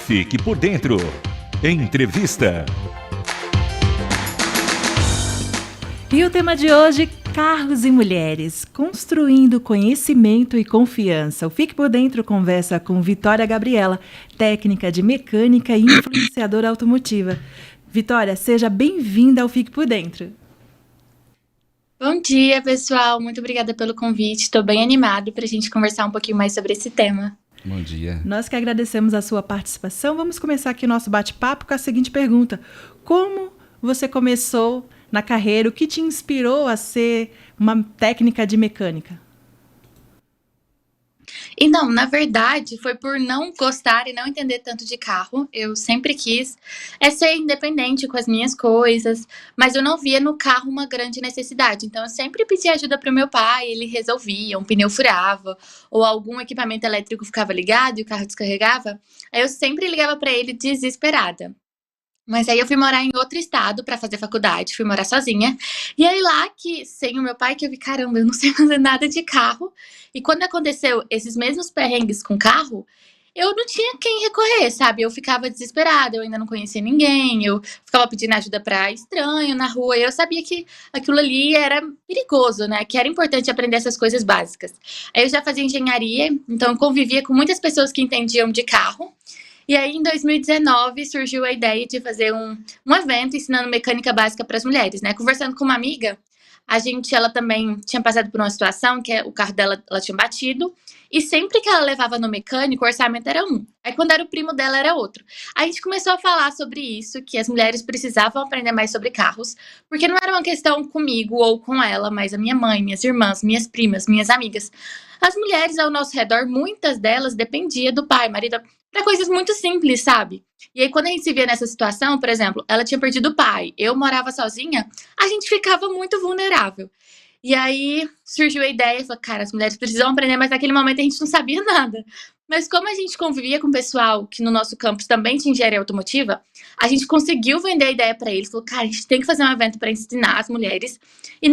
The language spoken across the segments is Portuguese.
Fique por dentro. Entrevista. E o tema de hoje, carros e mulheres, construindo conhecimento e confiança. O Fique por Dentro conversa com Vitória Gabriela, técnica de mecânica e influenciadora automotiva. Vitória, seja bem-vinda ao Fique por Dentro. Bom dia, pessoal. Muito obrigada pelo convite. Estou bem animado para a gente conversar um pouquinho mais sobre esse tema. Bom dia. Nós que agradecemos a sua participação. Vamos começar aqui o nosso bate-papo com a seguinte pergunta. Como você começou na carreira? O que te inspirou a ser uma técnica de mecânica? Então, na verdade, foi por não gostar e não entender tanto de carro. Eu sempre quis ser independente com as minhas coisas, mas eu não via no carro uma grande necessidade. Então, eu sempre pedi ajuda para o meu pai, ele resolvia, um pneu furava, ou algum equipamento elétrico ficava ligado e o carro descarregava. Aí eu sempre ligava para ele desesperada. Mas aí eu fui morar em outro estado para fazer faculdade, fui morar sozinha. E aí lá que, sem o meu pai, que eu vi, caramba, eu não sei fazer nada de carro. E quando aconteceu esses mesmos perrengues com carro, eu não tinha quem recorrer, sabe? Eu ficava desesperada, eu ainda não conhecia ninguém, eu ficava pedindo ajuda para estranho na rua. E eu sabia que aquilo ali era perigoso, né? Que era importante aprender essas coisas básicas. Aí eu já fazia engenharia, então eu convivia com muitas pessoas que entendiam de carro. E aí, em 2019, surgiu a ideia de fazer um evento ensinando mecânica básica para as mulheres, né? Conversando com uma amiga, ela também tinha passado por uma situação que o carro dela, ela tinha batido, e sempre que ela levava no mecânico, o orçamento era um. Aí, quando era o primo dela, era outro. Aí, a gente começou a falar sobre isso, que as mulheres precisavam aprender mais sobre carros, porque não era uma questão comigo ou com ela, mas a minha mãe, minhas irmãs, minhas primas, minhas amigas. As mulheres ao nosso redor, muitas delas dependiam do pai, marido, para coisas muito simples, sabe? E aí, quando a gente se via nessa situação, por exemplo, ela tinha perdido o pai, eu morava sozinha, a gente ficava muito vulnerável. E aí, surgiu a ideia, falou, cara, as mulheres precisam aprender, mas naquele momento a gente não sabia nada. Mas como a gente convivia com o pessoal que no nosso campus também tinha engenharia automotiva, a gente conseguiu vender a ideia para eles. Falou, cara, a gente tem que fazer um evento para ensinar as mulheres. E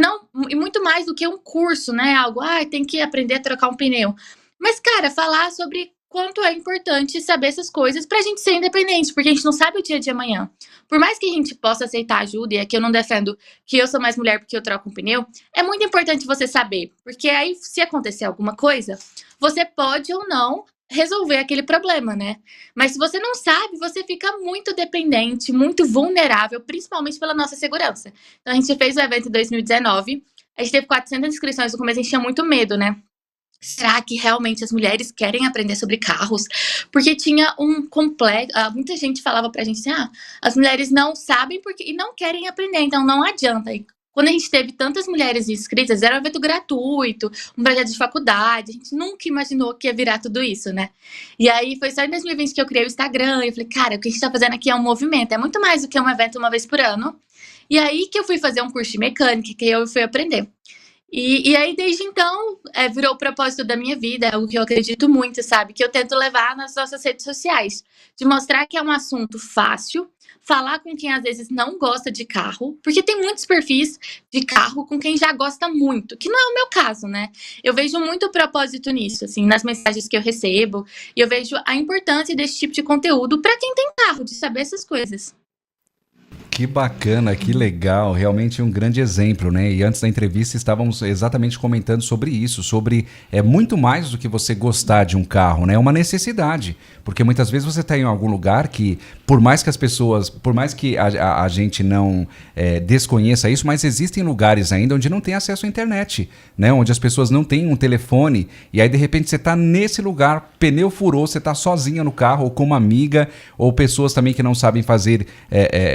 muito mais do que um curso, né? Algo, tem que aprender a trocar um pneu. Mas, cara, falar sobre quanto é importante saber essas coisas pra gente ser independente, porque a gente não sabe o dia de amanhã. Por mais que a gente possa aceitar ajuda, e aqui eu não defendo que eu sou mais mulher porque eu troco um pneu, é muito importante você saber, porque aí se acontecer alguma coisa, você pode ou não resolver aquele problema, né? Mas se você não sabe, você fica muito dependente, muito vulnerável, principalmente pela nossa segurança. Então a gente fez o evento em 2019, a gente teve 400 inscrições, no começo a gente tinha muito medo, né? Será que realmente as mulheres querem aprender sobre carros? Porque tinha um complexo. Muita gente falava pra gente assim: as mulheres não sabem e não querem aprender, então não adianta. E quando a gente teve tantas mulheres inscritas, era um evento gratuito, um projeto de faculdade, a gente nunca imaginou que ia virar tudo isso, né? E aí foi só em 2020 que eu criei o Instagram, e eu falei, cara, o que a gente tá fazendo aqui é um movimento, é muito mais do que um evento uma vez por ano. E aí que eu fui fazer um curso de mecânica, que eu fui aprender. E aí, desde então, virou o propósito da minha vida, é o que eu acredito muito, sabe? Que eu tento levar nas nossas redes sociais. De mostrar que é um assunto fácil, falar com quem às vezes não gosta de carro, porque tem muitos perfis de carro com quem já gosta muito, que não é o meu caso, né? Eu vejo muito propósito nisso, assim, nas mensagens que eu recebo, e eu vejo a importância desse tipo de conteúdo para quem tem carro, de saber essas coisas. Que bacana, que legal, realmente um grande exemplo, né? E antes da entrevista estávamos exatamente comentando sobre isso, sobre muito mais do que você gostar de um carro, né? É uma necessidade, porque muitas vezes você está em algum lugar que, por mais que as pessoas, por mais que a gente não desconheça isso, mas existem lugares ainda onde não tem acesso à internet, né? Onde as pessoas não têm um telefone, e aí de repente você está nesse lugar, pneu furou, você está sozinha no carro, ou com uma amiga, ou pessoas também que não sabem fazer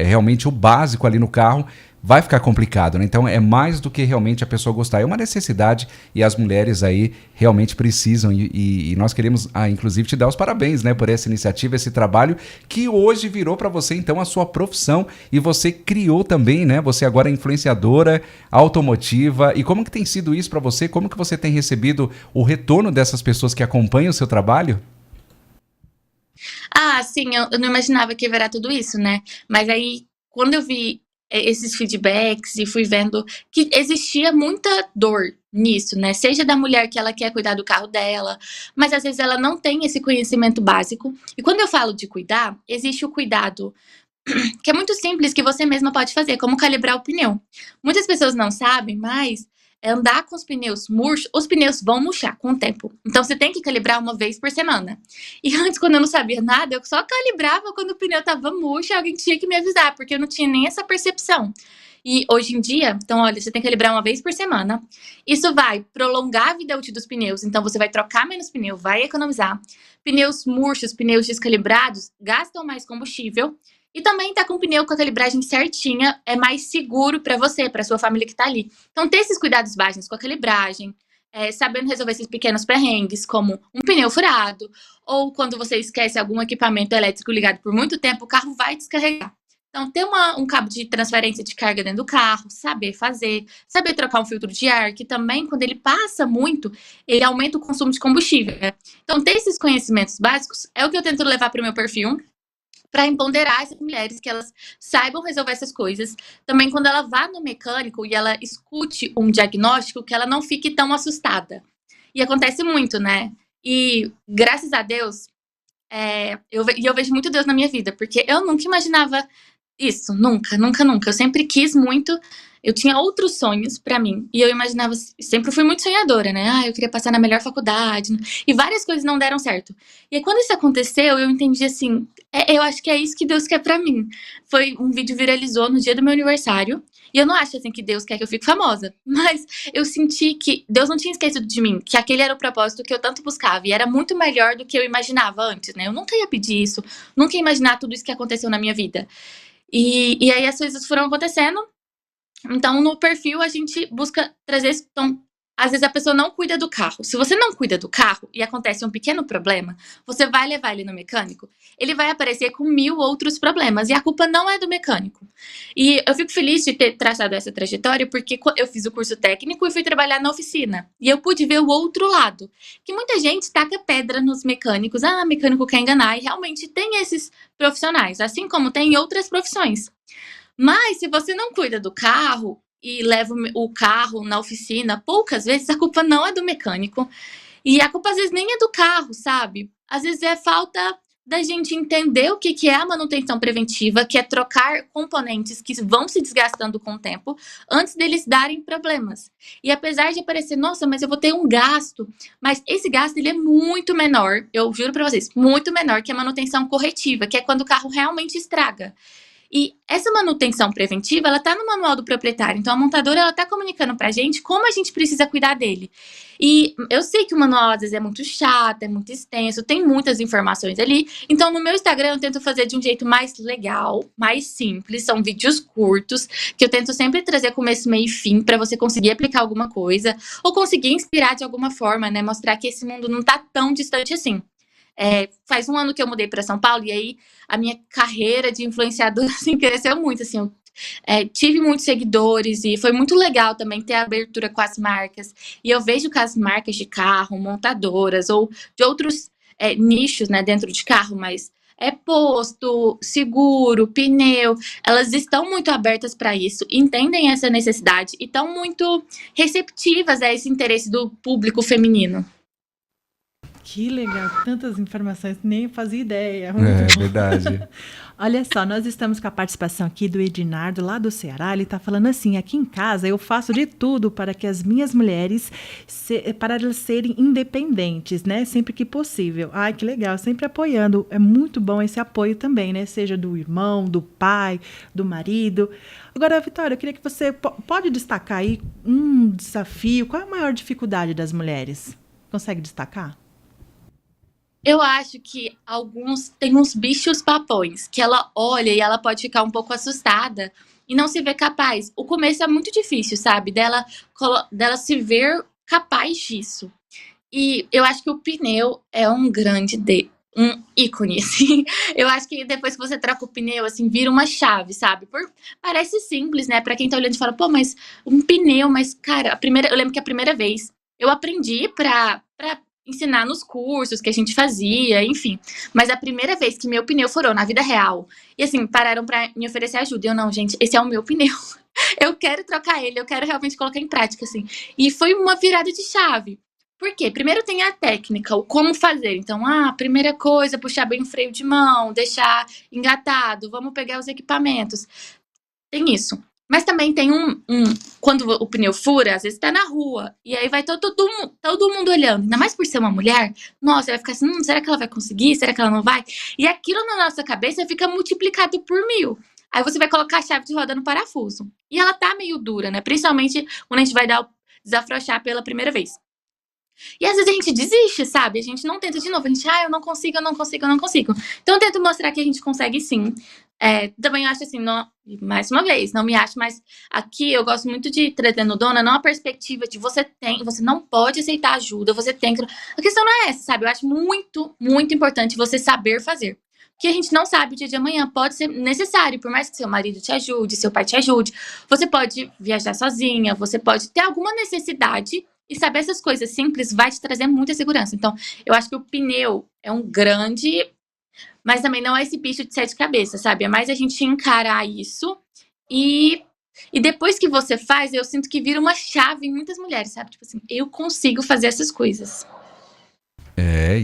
realmente o básico ali no carro, vai ficar complicado, né? Então é mais do que realmente a pessoa gostar, é uma necessidade e as mulheres aí realmente precisam e nós queremos, inclusive, te dar os parabéns, né, por essa iniciativa, esse trabalho que hoje virou para você então a sua profissão e você criou também, né? Você agora é influenciadora automotiva e como que tem sido isso para você? Como que você tem recebido o retorno dessas pessoas que acompanham o seu trabalho? Sim, eu não imaginava que ia virar tudo isso, né? Mas aí, quando eu vi esses feedbacks e fui vendo que existia muita dor nisso, né? Seja da mulher que ela quer cuidar do carro dela, mas às vezes ela não tem esse conhecimento básico. E quando eu falo de cuidar, existe o cuidado que é muito simples, que você mesma pode fazer, como calibrar o pneu. Muitas pessoas não sabem, mas andar com os pneus murchos, os pneus vão murchar com o tempo. Então você tem que calibrar uma vez por semana. E antes, quando eu não sabia nada, eu só calibrava quando o pneu tava murcho e alguém tinha que me avisar, porque eu não tinha nem essa percepção. E hoje em dia, então olha, você tem que calibrar uma vez por semana. Isso vai prolongar a vida útil dos pneus, então você vai trocar menos pneu, vai economizar. Pneus murchos, pneus descalibrados, gastam mais combustível. E também tá com o pneu com a calibragem certinha, é mais seguro para você, para sua família que tá ali. Então, ter esses cuidados básicos com a calibragem, sabendo resolver esses pequenos perrengues, como um pneu furado, ou quando você esquece algum equipamento elétrico ligado por muito tempo, o carro vai descarregar. Então, ter um cabo de transferência de carga dentro do carro, saber fazer, saber trocar um filtro de ar, que também, quando ele passa muito, ele aumenta o consumo de combustível, né? Então, ter esses conhecimentos básicos é o que eu tento levar para o meu perfil, para empoderar essas mulheres, que elas saibam resolver essas coisas. Também quando ela vá no mecânico e ela escute um diagnóstico, que ela não fique tão assustada. E acontece muito, né? E graças a Deus, eu vejo muito Deus na minha vida, porque eu nunca imaginava isso, nunca, nunca, nunca. Eu sempre quis muito, eu tinha outros sonhos pra mim. E eu imaginava, sempre fui muito sonhadora, né? Eu queria passar na melhor faculdade. E várias coisas não deram certo. E aí, quando isso aconteceu, eu entendi assim, eu acho que é isso que Deus quer pra mim. Foi um vídeo viralizou no dia do meu aniversário. E eu não acho assim que Deus quer que eu fique famosa. Mas eu senti que Deus não tinha esquecido de mim, que aquele era o propósito que eu tanto buscava. E era muito melhor do que eu imaginava antes, né? Eu nunca ia pedir isso, nunca ia imaginar tudo isso que aconteceu na minha vida. E aí as coisas foram acontecendo. Então, no perfil, a gente busca trazer isso. Então, às vezes a pessoa não cuida do carro. Se você não cuida do carro e acontece um pequeno problema, você vai levar ele no mecânico, ele vai aparecer com 1000 outros problemas. E a culpa não é do mecânico. E eu fico feliz de ter traçado essa trajetória, porque eu fiz o curso técnico e fui trabalhar na oficina. E eu pude ver o outro lado. Que muita gente taca pedra nos mecânicos. Mecânico quer enganar. E realmente tem esses profissionais, assim como tem outras profissões. Mas se você não cuida do carro e leva o carro na oficina, poucas vezes a culpa não é do mecânico. E a culpa às vezes nem é do carro, sabe? Às vezes é falta da gente entender o que é a manutenção preventiva, que é trocar componentes que vão se desgastando com o tempo antes deles darem problemas. E apesar de parecer, nossa, mas eu vou ter um gasto, mas esse gasto ele é muito menor, eu juro pra vocês, muito menor que a manutenção corretiva, que é quando o carro realmente estraga. E essa manutenção preventiva, ela tá no manual do proprietário. Então, a montadora, ela tá comunicando pra gente como a gente precisa cuidar dele. E eu sei que o manual, às vezes, é muito chato, é muito extenso, tem muitas informações ali. Então, no meu Instagram, eu tento fazer de um jeito mais legal, mais simples. São vídeos curtos, que eu tento sempre trazer começo, meio e fim, pra você conseguir aplicar alguma coisa. Ou conseguir inspirar de alguma forma, né? Mostrar que esse mundo não tá tão distante assim. Faz um ano que eu mudei para São Paulo e aí a minha carreira de influenciadora assim, cresceu muito, assim, eu tive muitos seguidores e foi muito legal também ter a abertura com as marcas. E eu vejo que as marcas de carro, montadoras ou de outros nichos, né, dentro de carro, mas posto, seguro, pneu, elas estão muito abertas para isso, entendem essa necessidade e estão muito receptivas a esse interesse do público feminino. Que legal, tantas informações, nem fazia ideia. Muito bom. Verdade. Olha só, nós estamos com a participação aqui do Edinardo, lá do Ceará. Ele está falando assim, aqui em casa eu faço de tudo para que as minhas mulheres, para elas serem independentes, né? Sempre que possível. Ai, que legal, sempre apoiando. É muito bom esse apoio também, né? Seja do irmão, do pai, do marido. Agora, Vitória, eu queria que você pode destacar aí um desafio. Qual é a maior dificuldade das mulheres? Consegue destacar? Eu acho que alguns têm uns bichos papões, que ela olha e ela pode ficar um pouco assustada e não se ver capaz. O começo é muito difícil, sabe? Dela se ver capaz disso. E eu acho que o pneu é um ícone, assim. Eu acho que depois que você troca o pneu, assim, vira uma chave, sabe? Parece simples, né? Pra quem tá olhando e fala, pô, mas um pneu, mas, cara, eu lembro que a primeira vez eu aprendi pra ensinar nos cursos que a gente fazia, enfim. Mas a primeira vez que meu pneu furou na vida real, e assim, pararam pra me oferecer ajuda. E eu, não, gente, esse é o meu pneu. Eu quero trocar ele, eu quero realmente colocar em prática, assim. E foi uma virada de chave. Por quê? Primeiro tem a técnica, o como fazer. Então, primeira coisa, puxar bem o freio de mão, deixar engatado, vamos pegar os equipamentos. Tem isso. Mas também tem quando o pneu fura, às vezes tá na rua, e aí vai todo mundo olhando. Ainda mais por ser uma mulher, nossa, vai ficar assim, será que ela vai conseguir? Será que ela não vai? E aquilo na nossa cabeça fica multiplicado por 1000. Aí você vai colocar a chave de roda no parafuso. E ela tá meio dura, né? Principalmente quando a gente vai desafrouxar pela primeira vez. E às vezes a gente desiste, sabe? A gente não tenta de novo. A gente, eu não consigo, eu não consigo, eu não consigo. Então eu tento mostrar que a gente consegue sim. Também acho assim, mais uma vez, não me acho, mas aqui eu gosto muito de trazer no Dona, não a perspectiva de você não pode aceitar ajuda, você tem que... A questão não é essa, sabe? Eu acho muito, muito importante você saber fazer. Porque a gente não sabe o dia de amanhã, pode ser necessário, por mais que seu marido te ajude, seu pai te ajude, você pode viajar sozinha, você pode ter alguma necessidade. E saber essas coisas simples vai te trazer muita segurança. Então, eu acho que o pneu é um grande... Mas também não é esse bicho de 7 cabeças, sabe? É mais a gente encarar isso. E depois que você faz, eu sinto que vira uma chave em muitas mulheres, sabe? Tipo assim, eu consigo fazer essas coisas.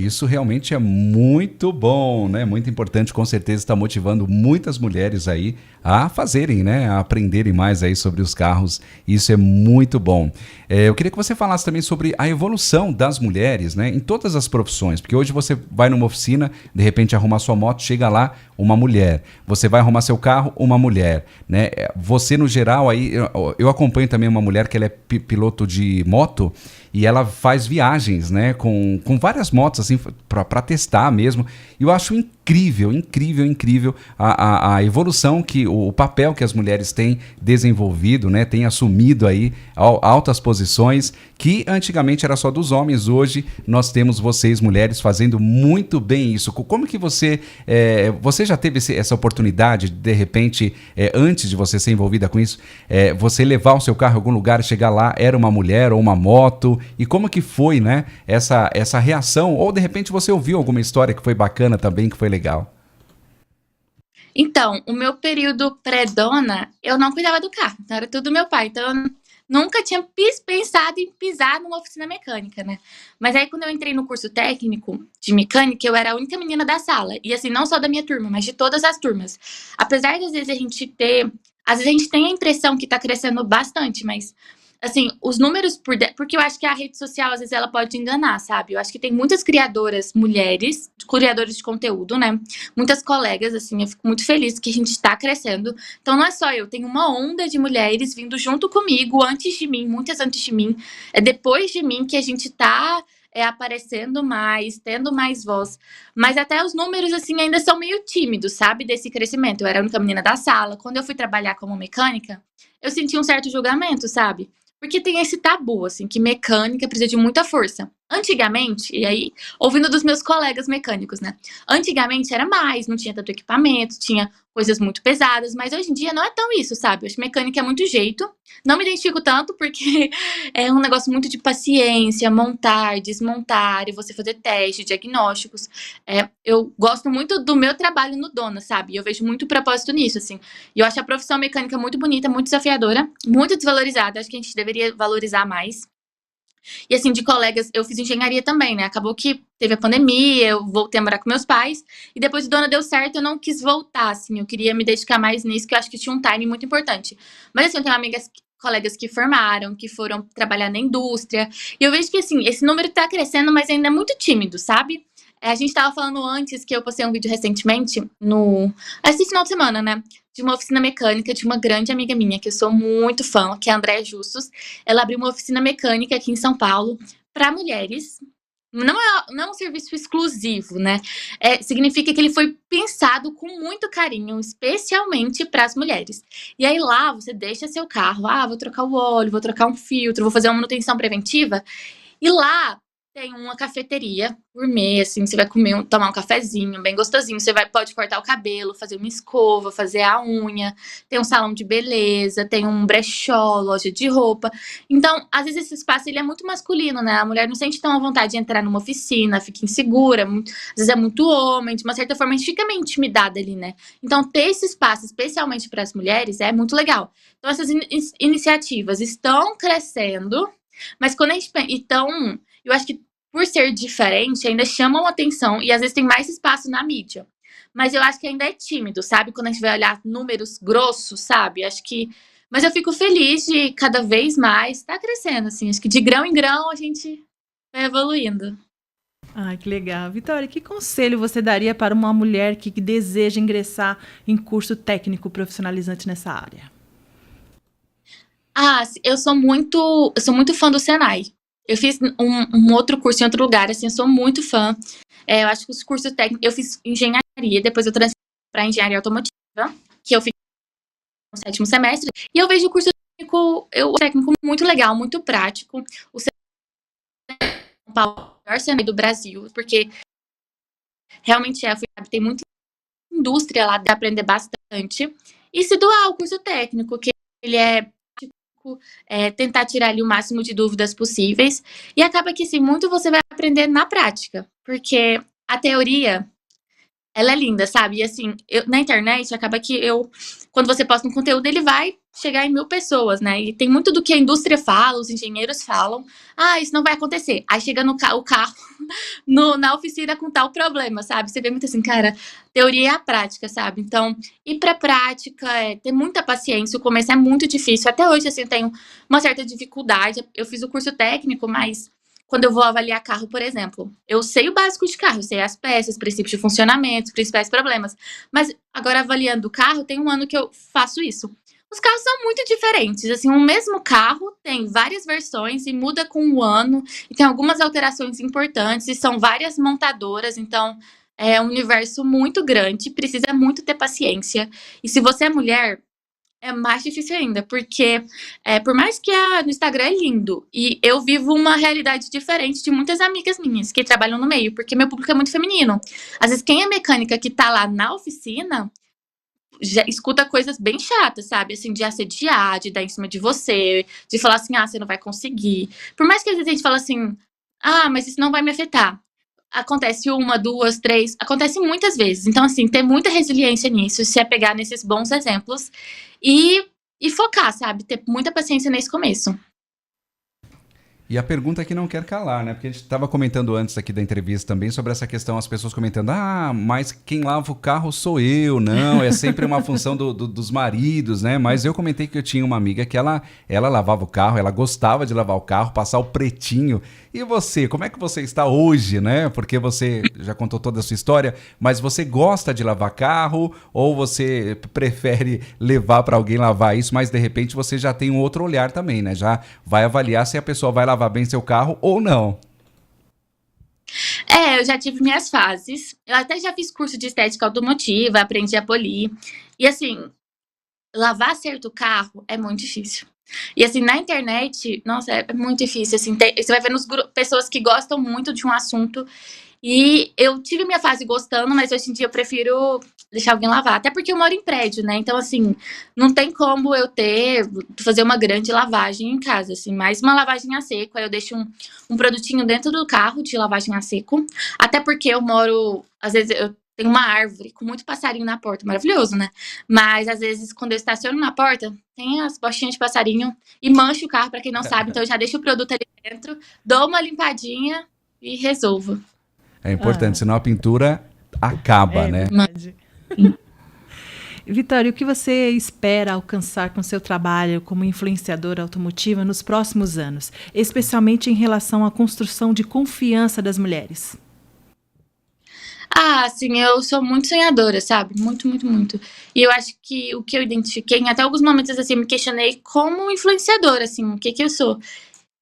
Isso realmente é muito bom, né? Muito importante, com certeza está motivando muitas mulheres aí a fazerem, né? A aprenderem mais aí sobre os carros. Isso é muito bom. Eu queria que você falasse também sobre a evolução das mulheres, né? Em todas as profissões, porque hoje você vai numa oficina, de repente arruma sua moto, chega lá, uma mulher. Você vai arrumar seu carro, uma mulher, né? Você, no geral, aí, eu acompanho também uma mulher que ela é piloto de moto, e ela faz viagens, né, com várias motos, assim, para testar mesmo. E eu acho incrível, incrível, incrível a evolução, o papel que as mulheres têm desenvolvido, né, têm assumido aí altas posições, que antigamente era só dos homens. Hoje nós temos vocês, mulheres, fazendo muito bem isso. Como que você já teve essa oportunidade, de repente, antes de você ser envolvida com isso, você levar o seu carro a algum lugar e chegar lá, era uma mulher ou uma moto? E como que foi, né, essa reação? Ou de repente você ouviu alguma história que foi bacana também, que foi legal? Então, o meu período pré-dona, eu não cuidava do carro. Então era tudo meu pai. Então eu nunca tinha pensado em pisar numa oficina mecânica, né? Mas aí quando eu entrei no curso técnico de mecânica, eu era a única menina da sala. E assim, não só da minha turma, mas de todas as turmas. Apesar de às vezes a gente tem a impressão que tá crescendo bastante, mas... Assim, os números porque eu acho que a rede social, às vezes, ela pode enganar, sabe? Eu acho que tem muitas criadoras mulheres, criadoras de conteúdo, né? Muitas colegas, assim, eu fico muito feliz que a gente tá crescendo. Então, não é só eu, tem uma onda de mulheres vindo junto comigo, antes de mim, muitas antes de mim. É depois de mim que a gente tá aparecendo mais, tendo mais voz. Mas até os números, assim, ainda são meio tímidos, sabe? Desse crescimento. Eu era a única menina da sala. Quando eu fui trabalhar como mecânica, eu senti um certo julgamento, sabe? Porque tem esse tabu, assim, que mecânica precisa de muita força. Antigamente, e aí, ouvindo dos meus colegas mecânicos, né? Antigamente era mais, não tinha tanto equipamento, tinha coisas muito pesadas, mas hoje em dia não é tão isso, sabe? Eu acho que mecânica é muito jeito. Não me identifico tanto, porque é um negócio muito de paciência, montar, desmontar, e você fazer testes, diagnósticos. Eu gosto muito do meu trabalho no Dona, sabe? E eu vejo muito propósito nisso, assim. E eu acho a profissão mecânica muito bonita, muito desafiadora, muito desvalorizada. Acho que a gente deveria valorizar mais. E assim, de colegas, eu fiz engenharia também, né? Acabou que teve a pandemia, eu voltei a morar com meus pais. E depois do Dona deu certo, eu não quis voltar, assim. Eu queria me dedicar mais nisso, que eu acho que tinha um timing muito importante. Mas assim, eu tenho colegas que formaram, que foram trabalhar na indústria. E eu vejo que, assim, esse número tá crescendo, mas ainda é muito tímido, sabe? A gente tava falando antes, que eu postei um vídeo recentemente, esse final de semana, né? De uma oficina mecânica de uma grande amiga minha, que eu sou muito fã, que é a Andréa Justus. Ela abriu uma oficina mecânica aqui em São Paulo para mulheres. Não é um serviço exclusivo, né? Significa que ele foi pensado com muito carinho, especialmente para as mulheres. E aí lá você deixa seu carro, vou trocar o óleo, vou trocar um filtro, vou fazer uma manutenção preventiva. E lá tem uma cafeteria gourmet, assim, você vai comer, tomar um cafezinho bem gostosinho, você pode cortar o cabelo, fazer uma escova, fazer a unha, tem um salão de beleza, tem um brechó, loja de roupa. Então, às vezes esse espaço ele é muito masculino, né? A mulher não sente tão à vontade de entrar numa oficina, fica insegura, às vezes é muito homem, de uma certa forma a gente fica meio intimidada ali, né? Então, ter esse espaço, especialmente para as mulheres, é muito legal. Então, essas iniciativas estão crescendo, mas quando a gente... Então, eu acho que por ser diferente, ainda chamam atenção e às vezes tem mais espaço na mídia. Mas eu acho que ainda é tímido, sabe? Quando a gente vai olhar números grossos, sabe? Acho que... Mas eu fico feliz de cada vez mais tá crescendo, assim. Acho que de grão em grão a gente vai evoluindo. Ai, que legal. Vitória, que conselho você daria para uma mulher que deseja ingressar em curso técnico profissionalizante nessa área? Eu sou muito fã do Senai. Eu fiz um outro curso em outro lugar, assim, eu sou muito fã. Eu acho que os cursos técnicos... Eu fiz engenharia, depois eu transferi para engenharia automotiva, que eu fiz no 7º semestre. E eu vejo o curso técnico muito legal, muito prático. O Senai é o maior Senai do Brasil, porque realmente tem muita indústria lá, dá pra aprender bastante. E se doar o curso técnico, que ele é tentar tirar ali o máximo de dúvidas possíveis. E acaba que, sim, muito você vai aprender na prática. Porque a teoria, ela é linda, sabe? E, assim, na internet, acaba que quando você posta um conteúdo, ele vai chegar em 1000 pessoas, né? E tem muito do que a indústria fala, os engenheiros falam. Isso não vai acontecer. Aí chega o carro na oficina com tal problema, sabe? Você vê muito assim, cara, teoria é a prática, sabe? Então, ir pra prática, ter muita paciência. O começo é muito difícil. Até hoje, assim, eu tenho uma certa dificuldade. Eu fiz o curso técnico, mas quando eu vou avaliar carro, por exemplo, eu sei o básico de carro, eu sei as peças, princípios de funcionamento, os principais problemas. Mas agora, avaliando o carro, tem um ano que eu faço isso. Os carros são muito diferentes, assim, o mesmo carro tem várias versões e muda com o ano, e tem algumas alterações importantes, e são várias montadoras, então é um universo muito grande, precisa muito ter paciência. E se você é mulher, é mais difícil ainda, porque por mais que no Instagram é lindo, e eu vivo uma realidade diferente de muitas amigas minhas que trabalham no meio, porque meu público é muito feminino. Às vezes quem é mecânica que tá lá na oficina já escuta coisas bem chatas, sabe? Assim, de assediar, de dar em cima de você, de falar assim, você não vai conseguir. Por mais que às vezes a gente fala assim, mas isso não vai me afetar. Acontece 1, 2, 3, acontece muitas vezes. Então, assim, ter muita resiliência nisso, se apegar nesses bons exemplos e focar, sabe? Ter muita paciência nesse começo. E a pergunta que não quer calar, né? Porque a gente estava comentando antes aqui da entrevista também sobre essa questão, as pessoas comentando, mas quem lava o carro sou eu, não, é sempre uma função dos maridos, né? Mas eu comentei que eu tinha uma amiga que ela lavava o carro, ela gostava de lavar o carro, passar o pretinho. E você, como é que você está hoje, né? Porque você já contou toda a sua história, mas você gosta de lavar carro ou você prefere levar para alguém lavar isso, mas de repente você já tem um outro olhar também, né? Já vai avaliar se a pessoa vai lavar bem seu carro ou não. Eu já tive minhas fases. Eu até já fiz curso de estética automotiva, aprendi a polir. E assim, lavar certo o carro é muito difícil. E assim, na internet, nossa, é muito difícil. Assim, você vai vendo pessoas que gostam muito de um assunto. E eu tive minha fase gostando, mas hoje em dia eu prefiro deixar alguém lavar. Até porque eu moro em prédio, né? Então, assim, não tem como eu fazer uma grande lavagem em casa, assim. Mais uma lavagem a seco, aí eu deixo um produtinho dentro do carro de lavagem a seco. Até porque eu moro, às vezes, eu tenho uma árvore com muito passarinho na porta, maravilhoso, né? Mas, às vezes, quando eu estaciono na porta, tem as bochinhas de passarinho e mancha o carro, pra quem não sabe. Então, eu já deixo o produto ali dentro, dou uma limpadinha e resolvo. É importante, senão a pintura acaba, né? Vitória, o que você espera alcançar com seu trabalho como influenciadora automotiva nos próximos anos, especialmente em relação à construção de confiança das mulheres? Sim, eu sou muito sonhadora, sabe? Muito, muito, muito. E eu acho que o que eu identifiquei, em até alguns momentos, assim, me questionei como influenciadora, assim, o que eu sou.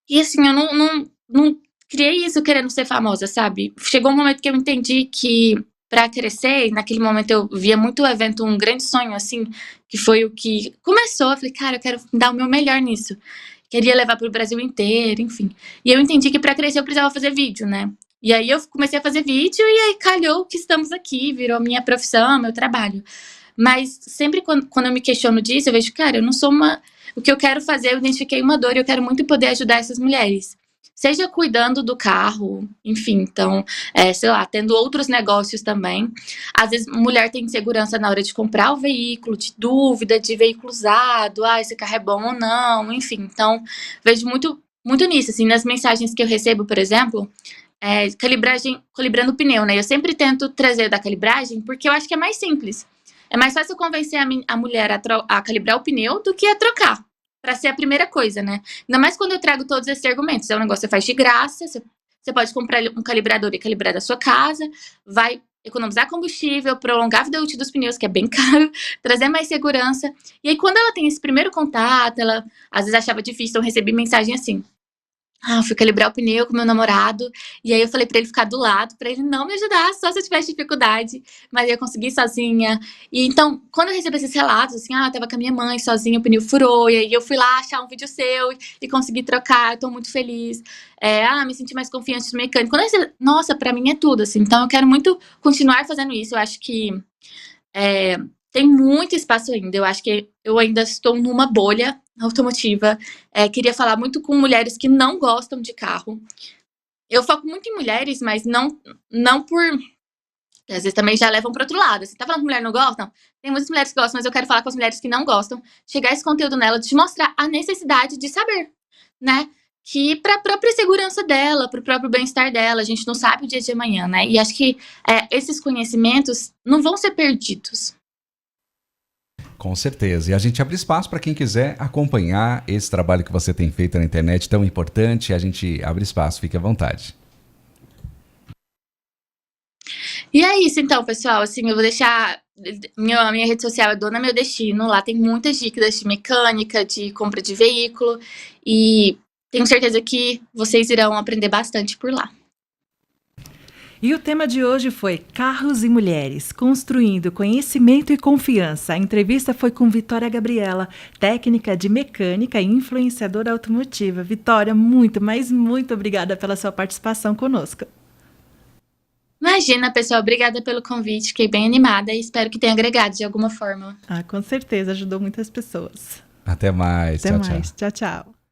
E, assim, eu não criei isso querendo ser famosa, sabe? Chegou um momento que eu entendi que pra crescer, naquele momento eu via muito o evento, um grande sonho, assim, que foi o que começou. Eu falei, cara, eu quero dar o meu melhor nisso. queria levar para o Brasil inteiro, enfim. E eu entendi que para crescer eu precisava fazer vídeo, né? E aí eu comecei a fazer vídeo e aí calhou que estamos aqui, virou minha profissão, meu trabalho. Mas sempre quando eu me questiono disso, eu vejo, cara, eu não sou uma... O que eu quero fazer, eu identifiquei uma dor e eu quero muito poder ajudar essas mulheres. Seja cuidando do carro, enfim, então, sei lá, tendo outros negócios também. Às vezes, mulher tem insegurança na hora de comprar o veículo, de dúvida de veículo usado, esse carro é bom ou não, enfim. Então, vejo muito, muito nisso, assim, nas mensagens que eu recebo, por exemplo, calibrando o pneu, né? Eu sempre tento trazer da calibragem, porque eu acho que é mais simples. É mais fácil convencer a mulher a calibrar o pneu do que a trocar, para ser a primeira coisa, né? Ainda mais quando eu trago todos esses argumentos. É um negócio que você faz de graça, você pode comprar um calibrador e calibrar da sua casa, vai economizar combustível, prolongar a vida útil dos pneus, que é bem caro, trazer mais segurança. E aí, quando ela tem esse primeiro contato, ela às vezes achava difícil, então eu recebi mensagem assim: eu fui calibrar o pneu com meu namorado, e aí eu falei pra ele ficar do lado, pra ele não me ajudar, só se eu tivesse dificuldade, mas eu consegui sozinha. E então, quando eu recebo esses relatos, assim, tava com a minha mãe sozinha, o pneu furou, e aí eu fui lá achar um vídeo seu e consegui trocar, eu tô muito feliz. Me senti mais confiante no mecânico. Quando eu recebo, nossa, pra mim é tudo, assim, então eu quero muito continuar fazendo isso, eu acho que tem muito espaço ainda, eu acho que eu ainda estou numa bolha automotiva. Queria falar muito com mulheres que não gostam de carro. Eu foco muito em mulheres, mas não por... Às vezes também já levam para outro lado. Você tá falando que mulher não gosta? Tem muitas mulheres que gostam, mas eu quero falar com as mulheres que não gostam, chegar esse conteúdo nela, de mostrar a necessidade de saber, né? Que para a própria segurança dela, para o próprio bem-estar dela, a gente não sabe o dia de amanhã, né? E acho que esses conhecimentos não vão ser perdidos. Com certeza. E a gente abre espaço para quem quiser acompanhar esse trabalho que você tem feito na internet tão importante. A gente abre espaço, fique à vontade. E é isso então, pessoal. Assim, eu vou deixar... Minha rede social é Dona Meu Destino. Lá tem muitas dicas de mecânica, de compra de veículo. E tenho certeza que vocês irão aprender bastante por lá. E o tema de hoje foi Carros e Mulheres, construindo conhecimento e confiança. A entrevista foi com Vitória Gabriela, técnica de mecânica e influenciadora automotiva. Vitória, muito, mas muito obrigada pela sua participação conosco. Imagina, pessoal, obrigada pelo convite, fiquei bem animada e espero que tenha agregado de alguma forma. Com certeza, ajudou muitas pessoas. Até mais. Até Tchau, mais. tchau. Tchau, tchau.